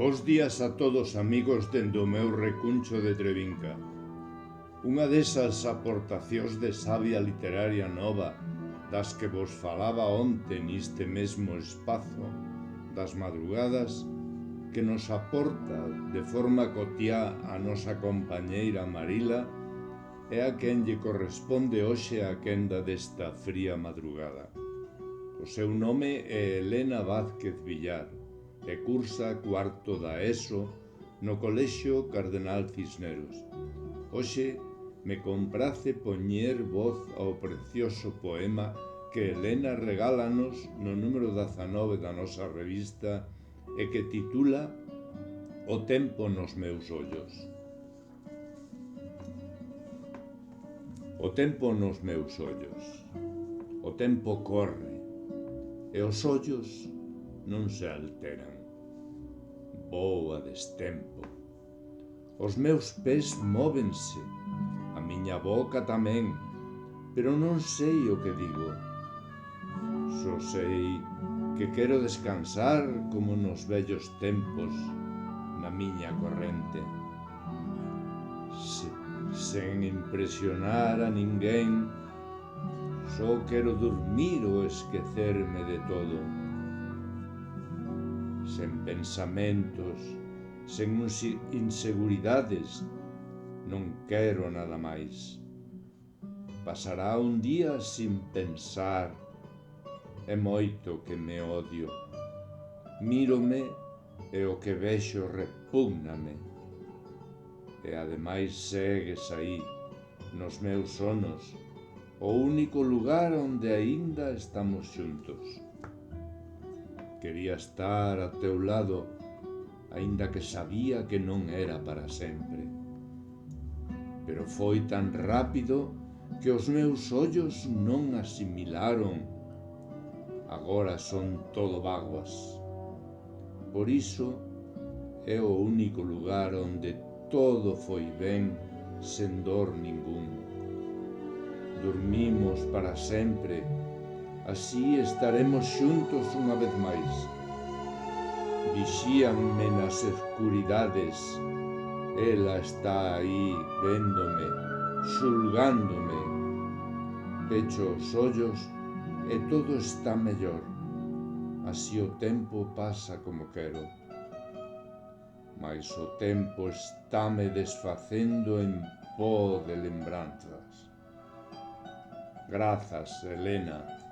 Bos días a todos, amigos, dende o meu recuncho de Trevinca. Unha desas aportacións de sabia literaria nova das que vos falaba onte niste mesmo espazo das madrugadas, que nos aporta de forma cotiá a nosa compañeira Marila, é a quen lle corresponde hoxe a quenda desta fría madrugada. O seu nome é Elena Vázquez Villar e cursa cuarto da ESO no Colexio Cardenal Cisneros. Hoxe me comprace poñer voz ao precioso poema que Elena regálanos no número 19 da nosa revista e que titula O tempo nos meus ollos. O tempo nos meus ollos. O tempo corre e os ollos non se alteran. Voa destempo. Os meus pés móvense, a miña boca tamén, pero non sei o que digo. Só sei que quero descansar como nos vellos tempos na miña corrente. Sen impresionar a ninguén, só quero dormir ou esquecerme de todo. Sen pensamentos, sen inseguridades, non quero nada máis. Pasará un día sin pensar, é moito que me odio. Mírome e o que vexo repúgname. E ademais segues aí, nos meus sonos, o único lugar onde aínda estamos xuntos. Quería estar a teu lado, aínda que sabía que non era para sempre. Pero foi tan rápido que os meus ollos non asimilaron. Agora son todo bágoas. Por iso é o único lugar onde todo foi ben, sen dor ningún. Dormimos para sempre, así estaremos xuntos unha vez máis. Vixíanme nas escuridades, ela está aí véndome, xulgándome. Pecho os ollos e todo está mellor, así o tempo pasa como quero. Mais o tempo estáme desfacendo en pó de lembranzas. Grazas, Elena.